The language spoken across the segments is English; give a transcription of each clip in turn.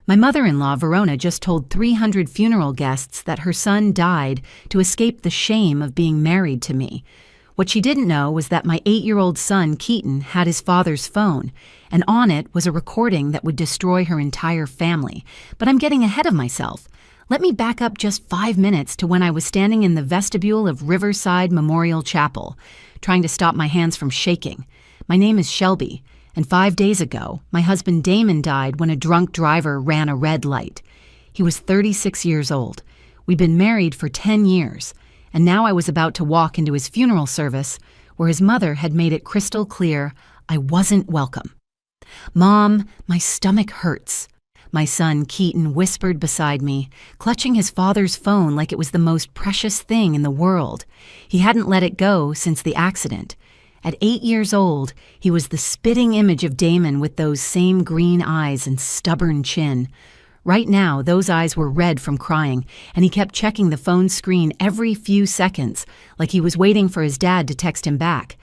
My mother-in-law, Verona, just told 300 funeral guests that her son died to escape the shame of being married to me. What she didn't know was that my 8-year-old son, Keaton, had his father's phone, and on it was a recording that would destroy her entire family. But I'm getting ahead of myself. Let me back up just 5 minutes to when I was standing in the vestibule of Riverside Memorial Chapel, trying to stop my hands from shaking. My name is Shelby, and 5 days ago, my husband Damon died when a drunk driver ran a red light. He was 36 years old. We'd been married for 10 years. And now I was about to walk into his funeral service where his mother had made it crystal clear I wasn't welcome. "Mom, my stomach hurts," my son Keaton whispered beside me, clutching his father's phone like it was the most precious thing in the world. He hadn't let it go since the accident. At 8 years old, he was the spitting image of Damon with those same green eyes and stubborn chin. Right now, those eyes were red from crying, and he kept checking the phone screen every few seconds, like he was waiting for his dad to text him back.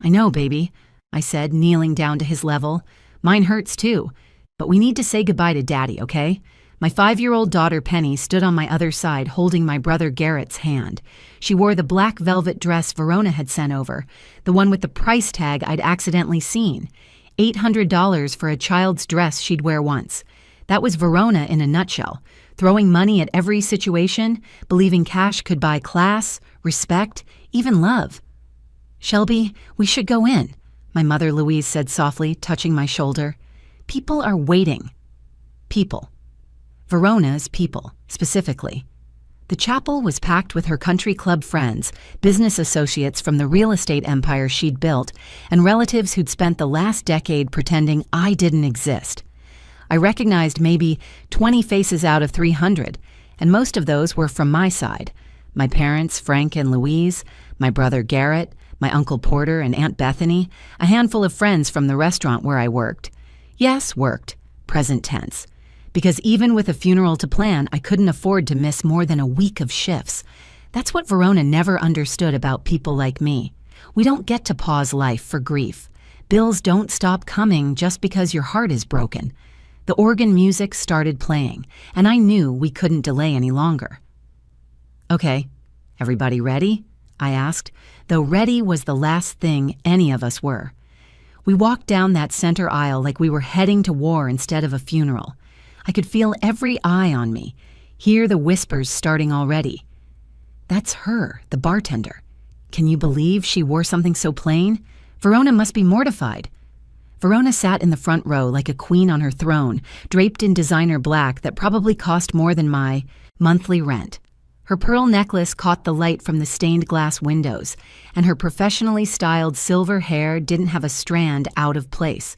"I know, baby," I said, kneeling down to his level. "Mine hurts too, but we need to say goodbye to Daddy, okay?" My 5-year-old daughter Penny stood on my other side holding my brother Garrett's hand. She wore the black velvet dress Verona had sent over, the one with the price tag I'd accidentally seen. $800 for a child's dress she'd wear once. That was Verona in a nutshell, throwing money at every situation, believing cash could buy class, respect, even love. "Shelby, we should go in," my mother Louise said softly, touching my shoulder. "People are waiting." People. Verona's people, specifically. The chapel was packed with her country club friends, business associates from the real estate empire she'd built, and relatives who'd spent the last decade pretending I didn't exist. I recognized maybe 20 faces out of 300, and most of those were from my side. My parents, Frank and Louise, my brother Garrett, my Uncle Porter and Aunt Bethany, a handful of friends from the restaurant where I worked. Yes, worked, present tense. Because even with a funeral to plan, I couldn't afford to miss more than a week of shifts. That's what Verona never understood about people like me. We don't get to pause life for grief. Bills don't stop coming just because your heart is broken. The organ music started playing, and I knew we couldn't delay any longer. "Okay, everybody ready?" I asked, though ready was the last thing any of us were. We walked down that center aisle like we were heading to war instead of a funeral. I could feel every eye on me, hear the whispers starting already. "That's her, the bartender. Can you believe she wore something so plain? Verona must be mortified." Verona sat in the front row like a queen on her throne, draped in designer black that probably cost more than my monthly rent. Her pearl necklace caught the light from the stained glass windows, and her professionally styled silver hair didn't have a strand out of place.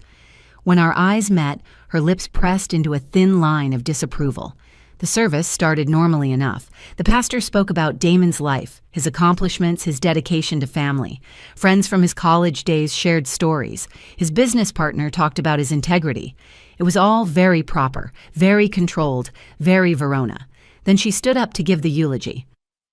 When our eyes met, her lips pressed into a thin line of disapproval. The service started normally enough. The pastor spoke about Damon's life, his accomplishments, his dedication to family. Friends from his college days shared stories. His business partner talked about his integrity. It was all very proper, very controlled, very Verona. Then she stood up to give the eulogy.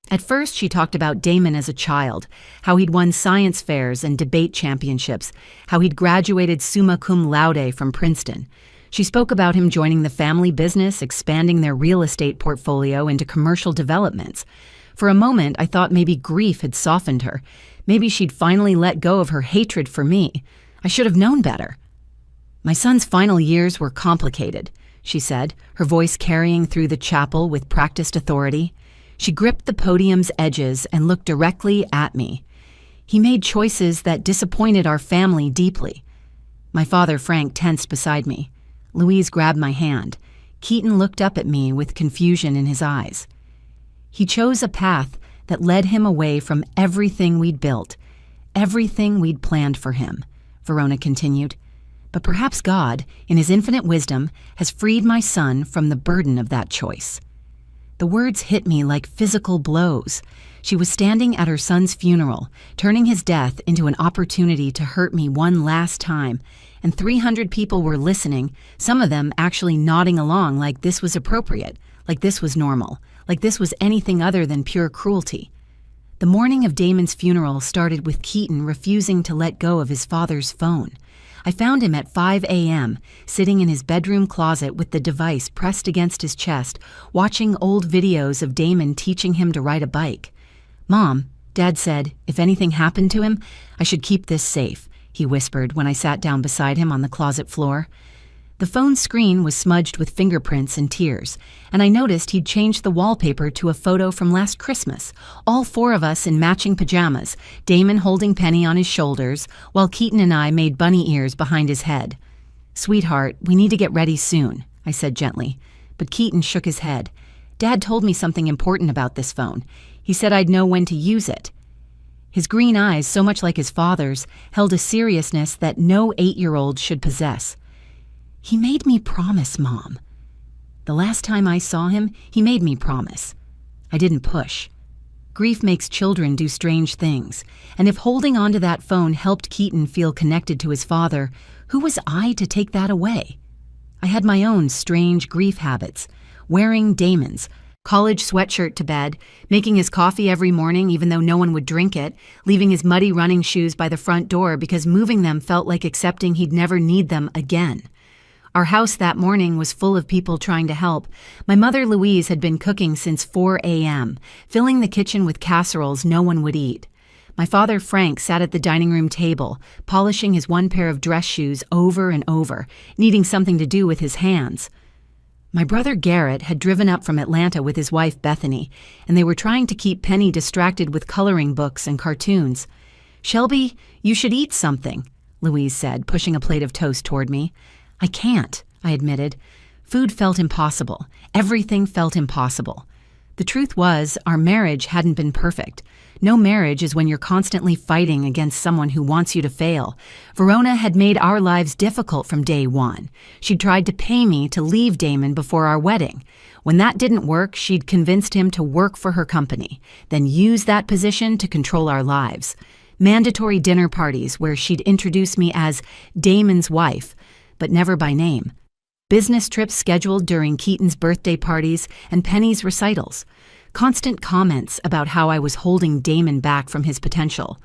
At first, she talked about Damon as a child, how he'd won science fairs and debate championships, how he'd graduated summa cum laude from Princeton. She spoke about him joining the family business, expanding their real estate portfolio into commercial developments. For a moment, I thought maybe grief had softened her. Maybe she'd finally let go of her hatred for me. I should have known better. "My son's final years were complicated," she said, her voice carrying through the chapel with practiced authority. She gripped the podium's edges and looked directly at me. "He made choices that disappointed our family deeply." My father, Frank, tensed beside me. Louise grabbed my hand. Keaton looked up at me with confusion in his eyes. "He chose a path that led him away from everything we'd built, everything we'd planned for him," Verona continued. "But perhaps God, in his infinite wisdom, has freed my son from the burden of that choice." The words hit me like physical blows. She was standing at her son's funeral, turning his death into an opportunity to hurt me one last time, and 300 people were listening, some of them actually nodding along like this was appropriate, like this was normal, like this was anything other than pure cruelty. The morning of Damon's funeral started with Keaton refusing to let go of his father's phone. I found him at 5 a.m., sitting in his bedroom closet with the device pressed against his chest, watching old videos of Damon teaching him to ride a bike. "Mom," Dad said, "if anything happened to him, I should keep this safe," he whispered when I sat down beside him on the closet floor. The phone's screen was smudged with fingerprints and tears, and I noticed he'd changed the wallpaper to a photo from last Christmas, all four of us in matching pajamas, Damon holding Penny on his shoulders, while Keaton and I made bunny ears behind his head. "Sweetheart, we need to get ready soon," I said gently, but Keaton shook his head. "Dad told me something important about this phone. He said I'd know when to use it." His green eyes, so much like his father's, held a seriousness that no 8-year-old should possess. "He made me promise, Mom." The last time I saw him, he made me promise. I didn't push. Grief makes children do strange things, and if holding onto that phone helped Keaton feel connected to his father, who was I to take that away? I had my own strange grief habits, wearing Damon's, college sweatshirt to bed, making his coffee every morning even though no one would drink it, leaving his muddy running shoes by the front door because moving them felt like accepting he'd never need them again. Our house that morning was full of people trying to help. My mother Louise had been cooking since 4 a.m., filling the kitchen with casseroles no one would eat. My father Frank sat at the dining room table, polishing his one pair of dress shoes over and over, needing something to do with his hands. My brother Garrett had driven up from Atlanta with his wife Bethany, and they were trying to keep Penny distracted with coloring books and cartoons. "Shelby, you should eat something," Louise said, pushing a plate of toast toward me. "I can't," I admitted. Food felt impossible. Everything felt impossible. The truth was, our marriage hadn't been perfect. No marriage is when you're constantly fighting against someone who wants you to fail. Verona had made our lives difficult from day one. She'd tried to pay me to leave Damon before our wedding. When that didn't work, she'd convinced him to work for her company, then use that position to control our lives. Mandatory dinner parties where she'd introduce me as Damon's wife, but never by name. Business trips scheduled during Keaton's birthday parties and Penny's recitals. Constant comments about how I was holding Damon back from his potential.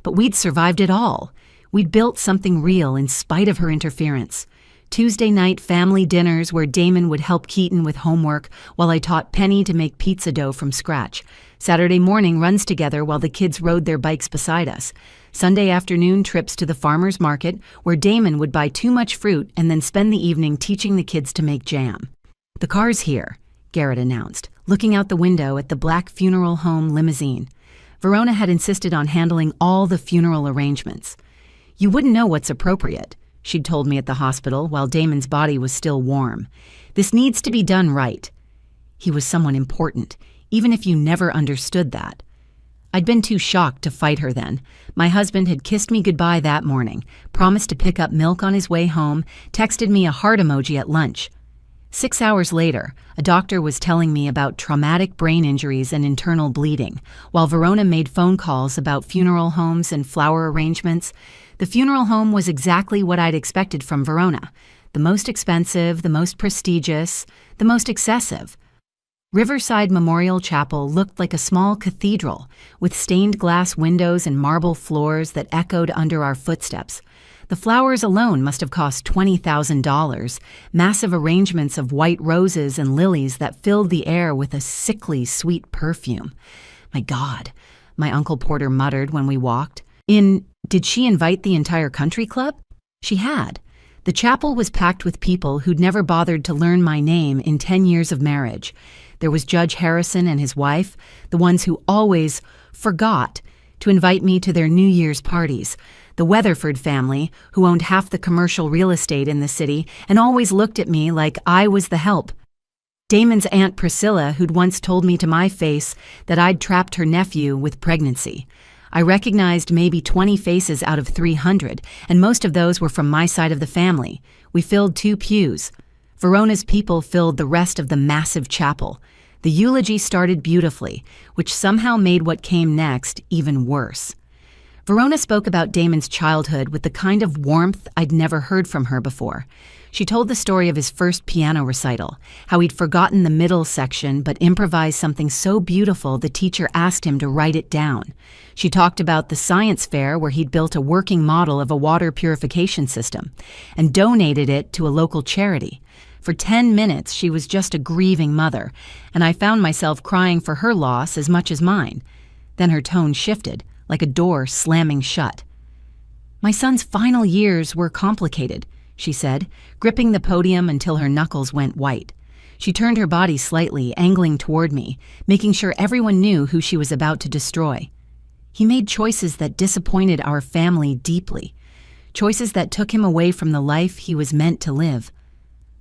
But we'd survived it all. We'd built something real in spite of her interference. Tuesday night family dinners where Damon would help Keaton with homework while I taught Penny to make pizza dough from scratch. Saturday morning runs together while the kids rode their bikes beside us. Sunday afternoon trips to the farmer's market where Damon would buy too much fruit and then spend the evening teaching the kids to make jam. "The car's here," Garrett announced, looking out the window at the black funeral home limousine. Verona had insisted on handling all the funeral arrangements. "You wouldn't know what's appropriate," she'd told me at the hospital while Damon's body was still warm. "This needs to be done right." He was someone important, even if you never understood that. I'd been too shocked to fight her then. My husband had kissed me goodbye that morning, promised to pick up milk on his way home, texted me a heart emoji at lunch. 6 hours later, a doctor was telling me about traumatic brain injuries and internal bleeding, while Verona made phone calls about funeral homes and flower arrangements. The funeral home was exactly what I'd expected from Verona. The most expensive, the most prestigious, the most excessive. Riverside Memorial Chapel looked like a small cathedral, with stained glass windows and marble floors that echoed under our footsteps. The flowers alone must have cost $20,000, massive arrangements of white roses and lilies that filled the air with a sickly sweet perfume. "My God," my Uncle Porter muttered when we walked. Did she invite the entire country club? She had. The chapel was packed with people who'd never bothered to learn my name in 10 years of marriage. There was Judge Harrison and his wife, the ones who always forgot to invite me to their New Year's parties, the Weatherford family, who owned half the commercial real estate in the city and always looked at me like I was the help. Damon's Aunt Priscilla, who'd once told me to my face that I'd trapped her nephew with pregnancy. I recognized maybe 20 faces out of 300, and most of those were from my side of the family. We filled 2 pews. Verona's people filled the rest of the massive chapel. The eulogy started beautifully, which somehow made what came next even worse. Verona spoke about Damon's childhood with the kind of warmth I'd never heard from her before. She told the story of his first piano recital, how he'd forgotten the middle section but improvised something so beautiful the teacher asked him to write it down. She talked about the science fair where he'd built a working model of a water purification system and donated it to a local charity. For 10 minutes, she was just a grieving mother, and I found myself crying for her loss as much as mine. Then her tone shifted, like a door slamming shut. "My son's final years were complicated," she said, gripping the podium until her knuckles went white. She turned her body slightly, angling toward me, making sure everyone knew who she was about to destroy. "He made choices that disappointed our family deeply, choices that took him away from the life he was meant to live."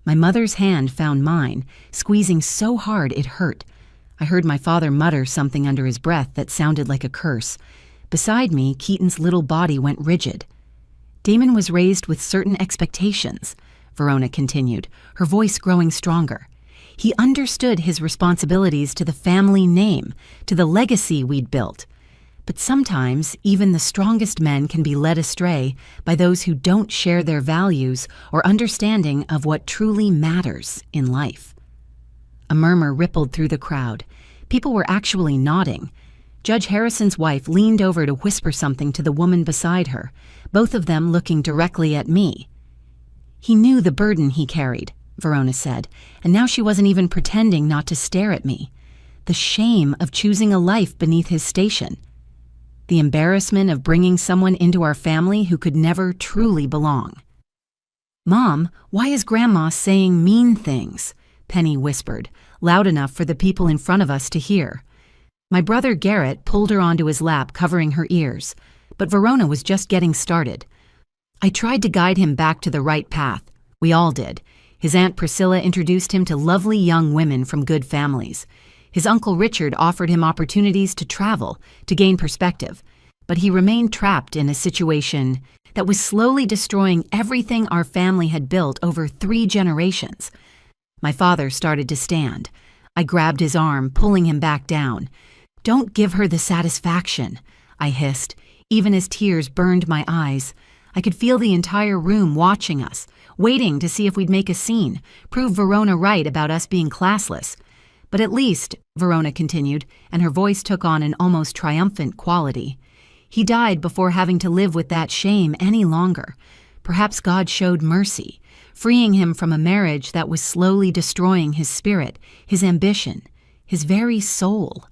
My mother's hand found mine, squeezing so hard it hurt. I heard my father mutter something under his breath that sounded like a curse. Beside me, Keaton's little body went rigid. "Damon was raised with certain expectations," Verona continued, her voice growing stronger. "He understood his responsibilities to the family name, to the legacy we'd built. But sometimes, even the strongest men can be led astray by those who don't share their values or understanding of what truly matters in life." A murmur rippled through the crowd. People were actually nodding. Judge Harrison's wife leaned over to whisper something to the woman beside her, both of them looking directly at me. "He knew the burden he carried," Verona said, and now she wasn't even pretending not to stare at me. "The shame of choosing a life beneath his station. The embarrassment of bringing someone into our family who could never truly belong." "Mom, why is Grandma saying mean things?" Penny whispered, loud enough for the people in front of us to hear. My brother Garrett pulled her onto his lap, covering her ears, but Verona was just getting started. I tried to guide him back to the right path. We all did. His Aunt Priscilla introduced him to lovely young women from good families. His Uncle Richard offered him opportunities to travel, to gain perspective, but he remained trapped in a situation that was slowly destroying everything our family had built over 3 generations. My father started to stand. I grabbed his arm, pulling him back down. "Don't give her the satisfaction," I hissed, even as tears burned my eyes. I could feel the entire room watching us, waiting to see if we'd make a scene, prove Verona right about us being classless. "But at least," Verona continued, and her voice took on an almost triumphant quality, "he died before having to live with that shame any longer. Perhaps God showed mercy, freeing him from a marriage that was slowly destroying his spirit, his ambition, his very soul."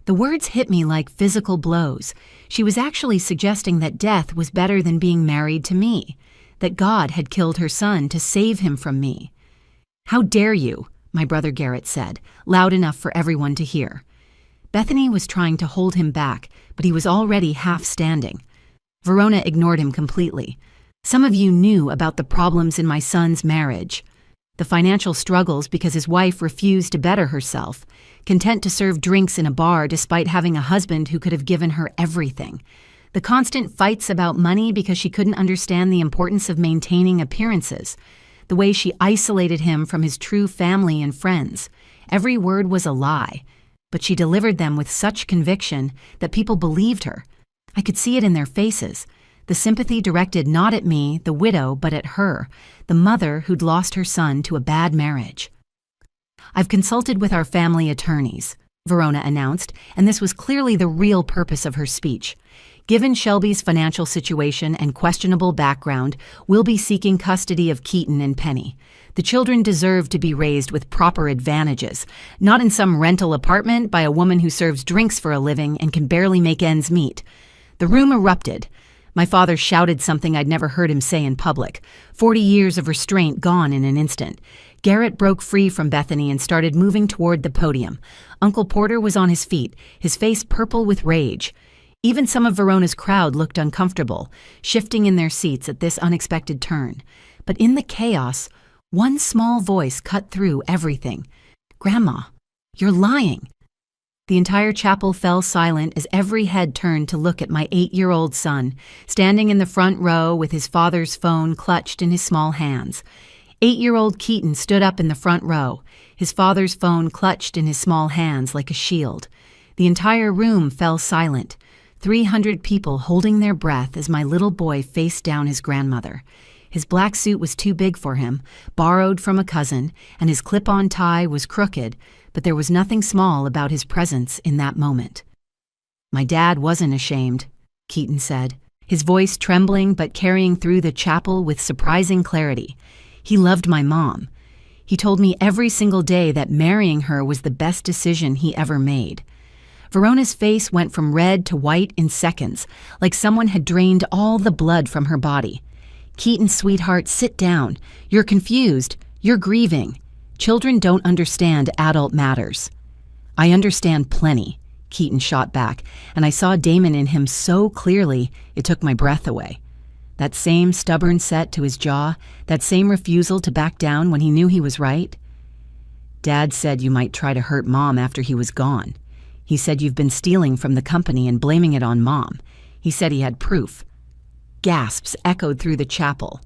The words hit me like physical blows. She was actually suggesting that death was better than being married to me, that God had killed her son to save him from me. "How dare you?" my brother Garrett said, loud enough for everyone to hear. Bethany was trying to hold him back, but he was already half standing. Verona ignored him completely. "Some of you knew about the problems in my son's marriage. The financial struggles because his wife refused to better herself, content to serve drinks in a bar despite having a husband who could have given her everything. The constant fights about money because she couldn't understand the importance of maintaining appearances. The way she isolated him from his true family and friends. Every word was a lie, but she delivered them with such conviction that people believed her. I could see it in their faces. The sympathy directed not at me, the widow, but at her, the mother who'd lost her son to a bad marriage. "I've consulted with our family attorneys," Verona announced, and this was clearly the real purpose of her speech. "Given Shelby's financial situation and questionable background, we'll be seeking custody of Keaton and Penny. The children deserve to be raised with proper advantages, not in some rental apartment by a woman who serves drinks for a living and can barely make ends meet." The room erupted. My father shouted something I'd never heard him say in public. 40 years of restraint gone in an instant. Garrett broke free from Bethany and started moving toward the podium. Uncle Porter was on his feet, his face purple with rage. Even some of Verona's crowd looked uncomfortable, shifting in their seats at this unexpected turn. But in the chaos, one small voice cut through everything. "Grandma, you're lying." The entire chapel fell silent as every head turned to look at my 8-year-old son, standing in the front row with his father's phone clutched in his small hands. 8-year-old Keaton stood up in the front row, his father's phone clutched in his small hands like a shield. The entire room fell silent. 300 people holding their breath as my little boy faced down his grandmother. His black suit was too big for him, borrowed from a cousin, and his clip-on tie was crooked, but there was nothing small about his presence in that moment. "My dad wasn't ashamed," Keaton said, his voice trembling but carrying through the chapel with surprising clarity. "He loved my mom. He told me every single day that marrying her was the best decision he ever made." Verona's face went from red to white in seconds, like someone had drained all the blood from her body. "Keaton, sweetheart, sit down. You're confused. You're grieving. Children don't understand adult matters." "I understand plenty," Keaton shot back, and I saw Damon in him so clearly it took my breath away. That same stubborn set to his jaw, that same refusal to back down when he knew he was right. "Dad said you might try to hurt Mom after he was gone. He said you've been stealing from the company and blaming it on Mom. He said he had proof." Gasps echoed through the chapel.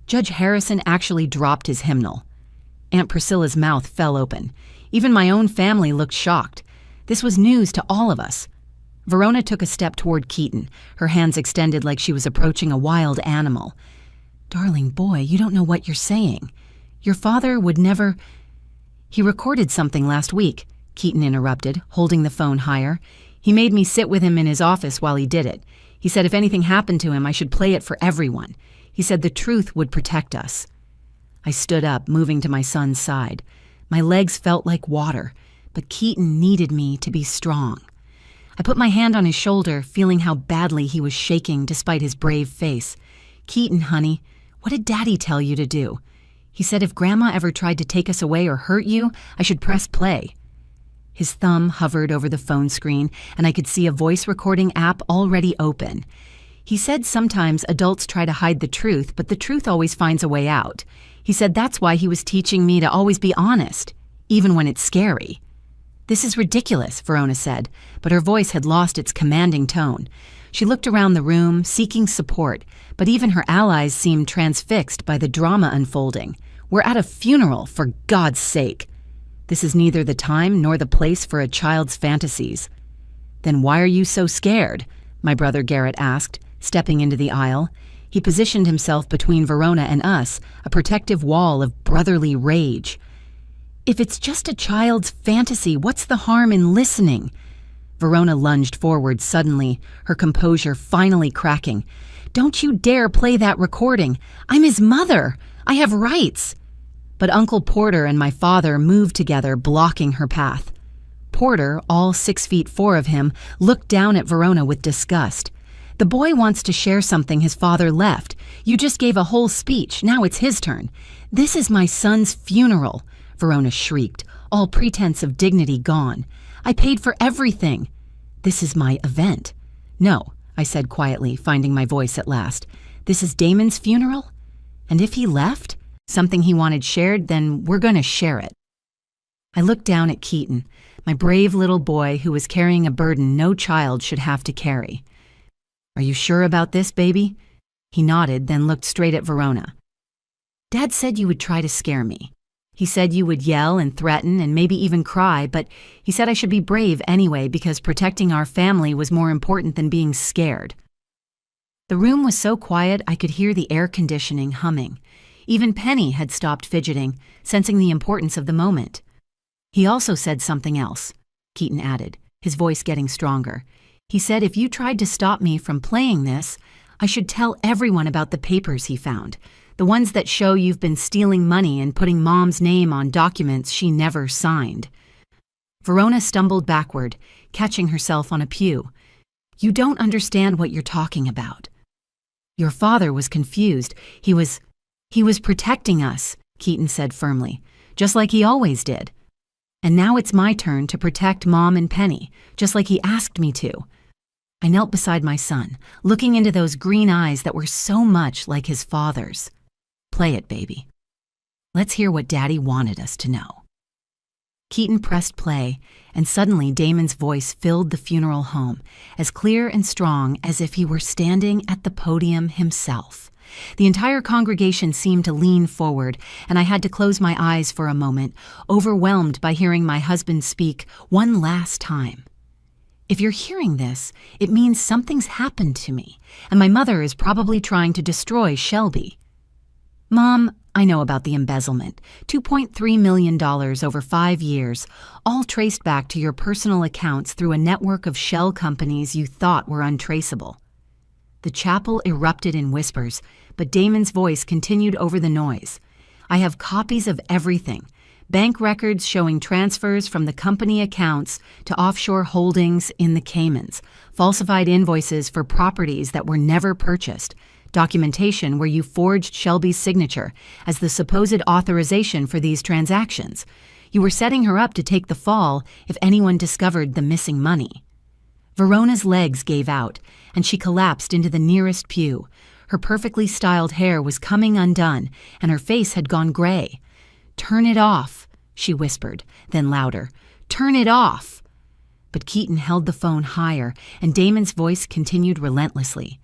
Judge Harrison actually dropped his hymnal. Aunt Priscilla's mouth fell open. Even my own family looked shocked. This was news to all of us. Verona took a step toward Keaton, her hands extended like she was approaching a wild animal. "Darling boy, you don't know what you're saying. Your father would never—" "He recorded something last week," Keaton interrupted, holding the phone higher. "He made me sit with him in his office while he did it. He said if anything happened to him, I should play it for everyone. He said the truth would protect us." I stood up, moving to my son's side. My legs felt like water, but Keaton needed me to be strong. I put my hand on his shoulder, feeling how badly he was shaking despite his brave face. "Keaton, honey, what did Daddy tell you to do? He said if Grandma ever tried to take us away or hurt you, I should press play." His thumb hovered over the phone screen, and I could see a voice recording app already open. He said sometimes adults try to hide the truth, but the truth always finds a way out. He said that's why he was teaching me to always be honest, even when it's scary. "This is ridiculous," Verona said, but her voice had lost its commanding tone. She looked around the room, seeking support, but even her allies seemed transfixed by the drama unfolding. "We're at a funeral, for God's sake. This is neither the time nor the place for a child's fantasies." "Then why are you so scared?" my brother Garrett asked, stepping into the aisle. He positioned himself between Verona and us, a protective wall of brotherly rage. "If it's just a child's fantasy, what's the harm in listening?" Verona lunged forward suddenly, her composure finally cracking. "Don't you dare play that recording. I'm his mother. I have rights." But Uncle Porter and my father moved together, blocking her path. Porter, all 6'4" of him, looked down at Verona with disgust. "The boy wants to share something his father left. You just gave a whole speech. Now it's his turn. This is my son's funeral," Verona shrieked, all pretense of dignity gone. "I paid for everything. This is my event." "No," I said quietly, finding my voice at last. "This is Damon's funeral? And if he left, something he wanted shared, then we're going to share it." I looked down at Keaton, my brave little boy who was carrying a burden no child should have to carry. "Are you sure about this, baby?" He nodded, then looked straight at Verona. "Dad said you would try to scare me. He said you would yell and threaten and maybe even cry, but he said I should be brave anyway because protecting our family was more important than being scared." The room was so quiet I could hear the air conditioning humming. Even Penny had stopped fidgeting, sensing the importance of the moment. "He also said something else," Keaton added, his voice getting stronger. "He said if you tried to stop me from playing this, I should tell everyone about the papers he found, the ones that show you've been stealing money and putting Mom's name on documents she never signed." Verona stumbled backward, catching herself on a pew. "You don't understand what you're talking about." "Your father was confused. He was protecting us," Keaton said firmly, "just like he always did. And now it's my turn to protect Mom and Penny, just like he asked me to." I knelt beside my son, looking into those green eyes that were so much like his father's. "Play it, baby. Let's hear what Daddy wanted us to know." Keaton pressed play, and suddenly Damon's voice filled the funeral home, as clear and strong as if he were standing at the podium himself. The entire congregation seemed to lean forward, and I had to close my eyes for a moment, overwhelmed by hearing my husband speak one last time. If you're hearing this, it means something's happened to me, and my mother is probably trying to destroy Shelby. Mom, I know about the embezzlement. $2.3 million over 5 years, all traced back to your personal accounts through a network of shell companies you thought were untraceable. The chapel erupted in whispers, but Damon's voice continued over the noise. I have copies of everything. Bank records showing transfers from the company accounts to offshore holdings in the Caymans, falsified invoices for properties that were never purchased, documentation where you forged Shelby's signature as the supposed authorization for these transactions. You were setting her up to take the fall if anyone discovered the missing money. Verona's legs gave out, and she collapsed into the nearest pew. Her perfectly styled hair was coming undone, and her face had gone gray. "Turn it off," she whispered, then louder. "Turn it off." But Keaton held the phone higher, and Damon's voice continued relentlessly.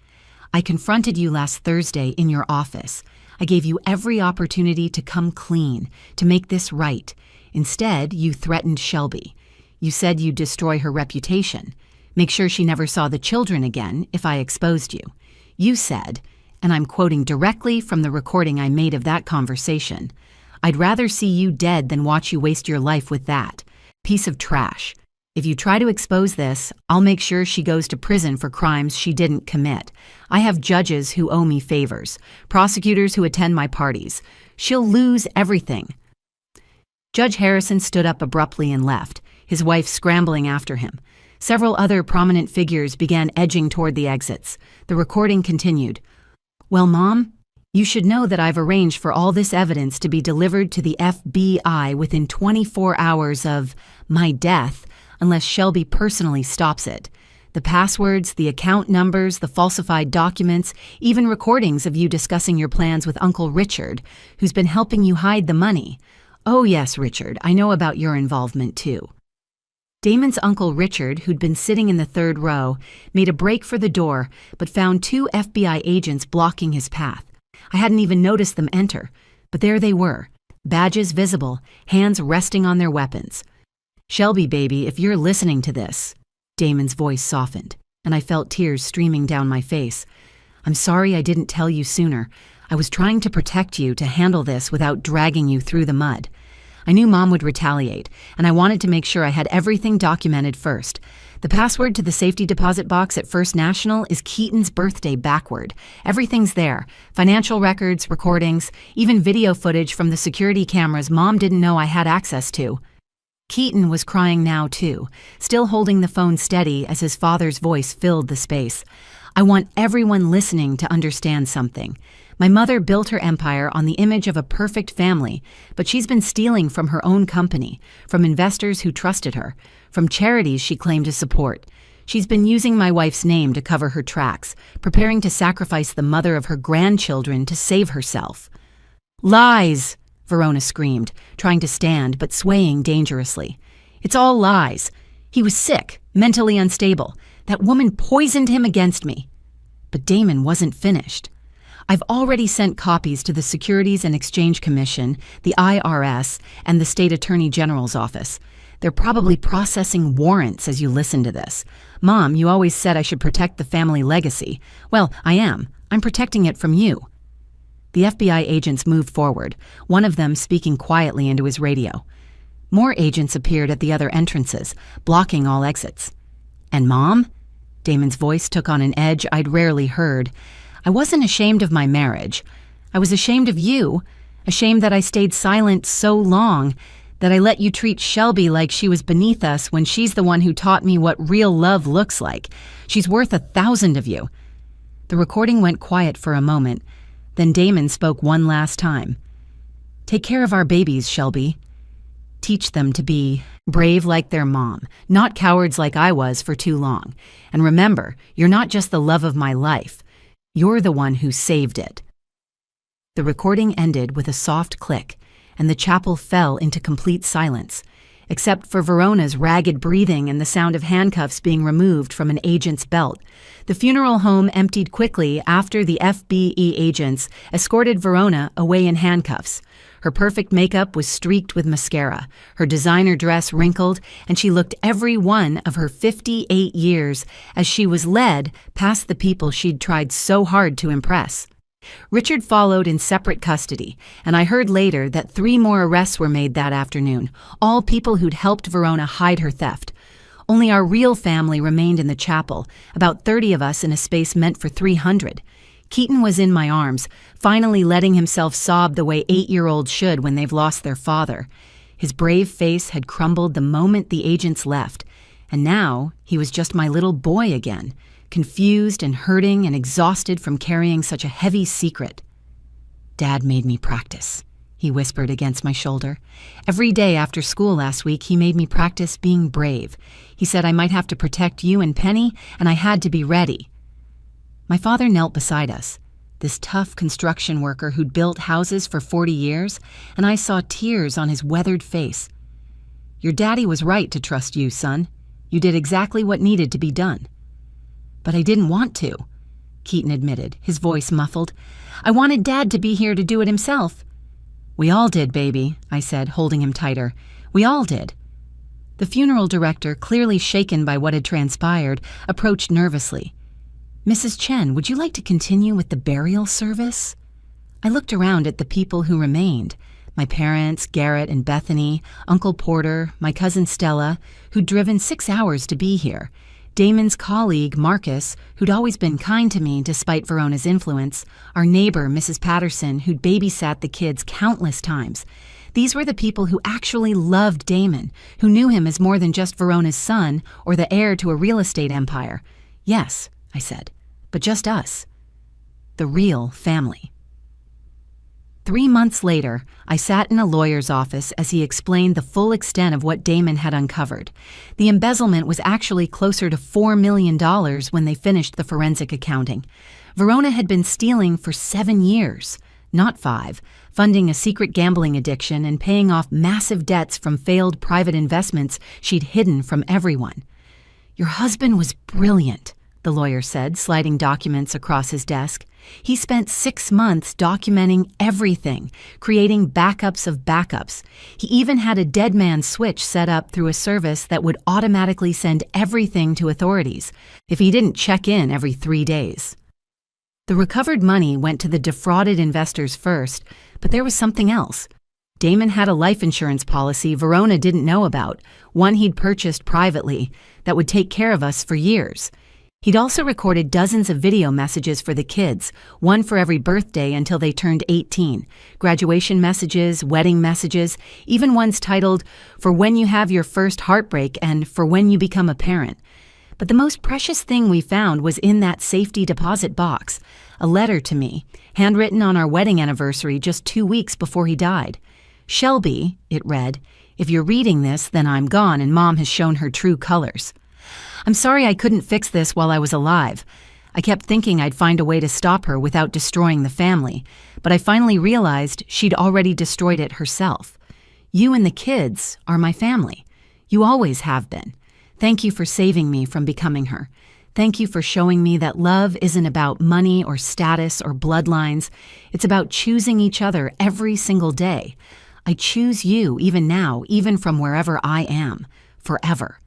"I confronted you last Thursday in your office. I gave you every opportunity to come clean, to make this right. Instead, you threatened Shelby. You said you'd destroy her reputation, make sure she never saw the children again if I exposed you. You said, and I'm quoting directly from the recording I made of that conversation, I'd rather see you dead than watch you waste your life with that piece of trash. If you try to expose this, I'll make sure she goes to prison for crimes she didn't commit. I have judges who owe me favors, prosecutors who attend my parties. She'll lose everything." Judge Harrison stood up abruptly and left, his wife scrambling after him. Several other prominent figures began edging toward the exits. The recording continued. "Well, Mom, you should know that I've arranged for all this evidence to be delivered to the FBI within 24 hours of my death, unless Shelby personally stops it. The passwords, the account numbers, the falsified documents, even recordings of you discussing your plans with Uncle Richard, who's been helping you hide the money. Oh yes, Richard, I know about your involvement too." Damon's Uncle Richard, who'd been sitting in the third row, made a break for the door, but found 2 FBI agents blocking his path. I hadn't even noticed them enter, but there they were, badges visible, hands resting on their weapons. "Shelby, baby, if you're listening to this," Damon's voice softened, and I felt tears streaming down my face. "I'm sorry I didn't tell you sooner. I was trying to protect you, to handle this without dragging you through the mud. I knew Mom would retaliate, and I wanted to make sure I had everything documented first. The password to the safety deposit box at First National is Keaton's birthday backward. Everything's there. Financial records, recordings, even video footage from the security cameras Mom didn't know I had access to." Keaton was crying now too, still holding the phone steady as his father's voice filled the space. "I want everyone listening to understand something. My mother built her empire on the image of a perfect family, but she's been stealing from her own company, from investors who trusted her, from charities she claimed to support. She's been using my wife's name to cover her tracks, preparing to sacrifice the mother of her grandchildren to save herself." "Lies!" Verona screamed, trying to stand but swaying dangerously. "It's all lies. He was sick, mentally unstable. That woman poisoned him against me." But Damon wasn't finished. "I've already sent copies to the Securities and Exchange Commission, the IRS, and the State Attorney General's office. They're probably processing warrants as you listen to this. Mom, you always said I should protect the family legacy. Well, I am. I'm protecting it from you." The FBI agents moved forward, one of them speaking quietly into his radio. More agents appeared at the other entrances, blocking all exits. "And Mom?" Damon's voice took on an edge I'd rarely heard. "I wasn't ashamed of my marriage. I was ashamed of you, ashamed that I stayed silent so long, that I let you treat Shelby like she was beneath us when she's the one who taught me what real love looks like. She's worth 1,000 of you." The recording went quiet for a moment. Then Damon spoke one last time. "Take care of our babies, Shelby. Teach them to be brave like their mom, not cowards like I was for too long. And remember, you're not just the love of my life. You're the one who saved it." The recording ended with a soft click, and the chapel fell into complete silence, except for Verona's ragged breathing and the sound of handcuffs being removed from an agent's belt. The funeral home emptied quickly after the FBE agents escorted Verona away in handcuffs. Her perfect makeup was streaked with mascara, her designer dress wrinkled, and she looked every one of her 58 years as she was led past the people she'd tried so hard to impress. Richard followed in separate custody, and I heard later that 3 more arrests were made that afternoon, all people who'd helped Verona hide her theft. Only our real family remained in the chapel, about 30 of us in a space meant for 300. Keaton was in my arms, finally letting himself sob the way 8-year-olds should when they've lost their father. His brave face had crumbled the moment the agents left, and now he was just my little boy again, confused and hurting and exhausted from carrying such a heavy secret. "Dad made me practice," he whispered against my shoulder. "Every day after school last week, he made me practice being brave. He said I might have to protect you and Penny, and I had to be ready." My father knelt beside us, this tough construction worker who'd built houses for 40 years, and I saw tears on his weathered face. "Your daddy was right to trust you, son. You did exactly what needed to be done." "But I didn't want to," Keaton admitted, his voice muffled. "I wanted Dad to be here to do it himself." "We all did, baby," I said, holding him tighter. "We all did." The funeral director, clearly shaken by what had transpired, approached nervously. "Mrs. Chen, would you like to continue with the burial service?" I looked around at the people who remained, my parents, Garrett and Bethany, Uncle Porter, my cousin Stella, who'd driven 6 hours to be here, Damon's colleague, Marcus, who'd always been kind to me despite Verona's influence, our neighbor, Mrs. Patterson, who'd babysat the kids countless times. These were the people who actually loved Damon, who knew him as more than just Verona's son or the heir to a real estate empire. "Yes," I said, "but just us. The real family." 3 months later, I sat in a lawyer's office as he explained the full extent of what Damon had uncovered. The embezzlement was actually closer to $4 million when they finished the forensic accounting. Verona had been stealing for 7 years, not 5, funding a secret gambling addiction and paying off massive debts from failed private investments she'd hidden from everyone. "Your husband was brilliant," the lawyer said, sliding documents across his desk. "He spent 6 months documenting everything, creating backups of backups. He even had a dead man switch set up through a service that would automatically send everything to authorities if he didn't check in every 3 days. The recovered money went to the defrauded investors first, but there was something else. Damon had a life insurance policy Verona didn't know about, one he'd purchased privately, that would take care of us for years. He'd also recorded dozens of video messages for the kids, one for every birthday until they turned 18, graduation messages, wedding messages, even ones titled, "For When You Have Your First Heartbreak" and "For When You Become a Parent." But the most precious thing we found was in that safety deposit box, a letter to me, handwritten on our wedding anniversary just 2 weeks before he died. "Shelby," it read, "if you're reading this, then I'm gone and Mom has shown her true colors. I'm sorry I couldn't fix this while I was alive. I kept thinking I'd find a way to stop her without destroying the family, but I finally realized she'd already destroyed it herself. You and the kids are my family. You always have been. Thank you for saving me from becoming her. Thank you for showing me that love isn't about money or status or bloodlines. It's about choosing each other every single day. I choose you even now, even from wherever I am, forever."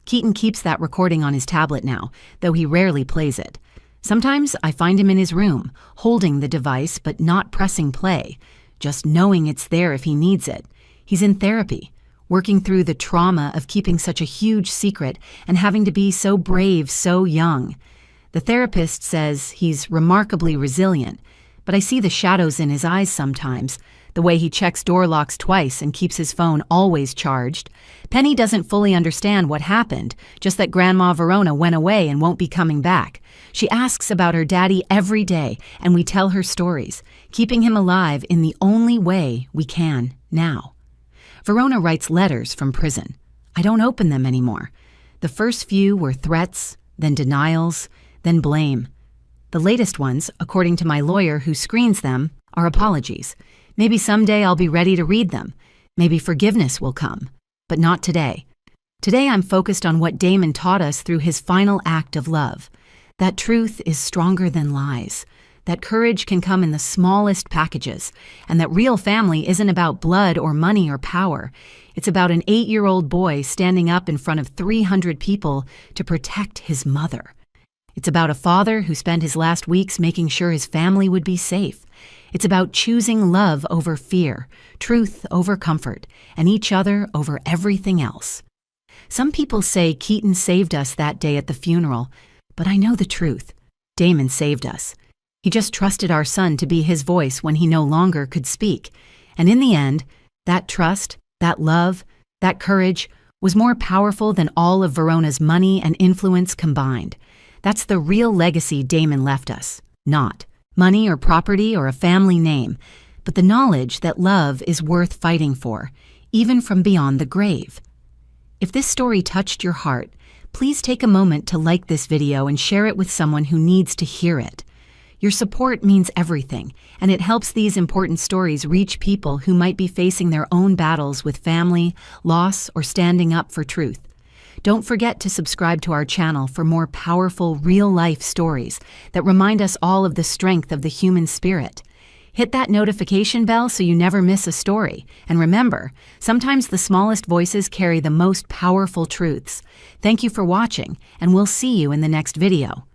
Keaton keeps that recording on his tablet now, though he rarely plays it. Sometimes I find him in his room, holding the device but not pressing play, just knowing it's there if he needs it. He's in therapy, working through the trauma of keeping such a huge secret and having to be so brave so young. The therapist says he's remarkably resilient, but I see the shadows in his eyes sometimes, the way he checks door locks twice and keeps his phone always charged. Penny doesn't fully understand what happened, just that Grandma Verona went away and won't be coming back. She asks about her daddy every day, and we tell her stories, keeping him alive in the only way we can now. Verona writes letters from prison. I don't open them anymore. The first few were threats, then denials, then blame. The latest ones, according to my lawyer who screens them, are apologies. Maybe someday I'll be ready to read them. Maybe forgiveness will come. But not today. Today I'm focused on what Damon taught us through his final act of love. That truth is stronger than lies. that courage can come in the smallest packages, and that real family isn't about blood or money or power. It's about an 8-year-old boy standing up in front of 300 people to protect his mother. It's about a father who spent his last weeks making sure his family would be safe. It's about choosing love over fear, truth over comfort, and each other over everything else. Some people say Keaton saved us that day at the funeral, but I know the truth. Damon saved us. He just trusted our son to be his voice when he no longer could speak. And in the end, that trust, that love, that courage was more powerful than all of Verona's money and influence combined. That's the real legacy Damon left us. Not money or property or a family name, but the knowledge that love is worth fighting for, even from beyond the grave. If this story touched your heart, please take a moment to like this video and share it with someone who needs to hear it. Your support means everything, and it helps these important stories reach people who might be facing their own battles with family, loss, or standing up for truth. Don't forget to subscribe to our channel for more powerful, real-life stories that remind us all of the strength of the human spirit. Hit that notification bell so you never miss a story. And remember, sometimes the smallest voices carry the most powerful truths. Thank you for watching, and we'll see you in the next video.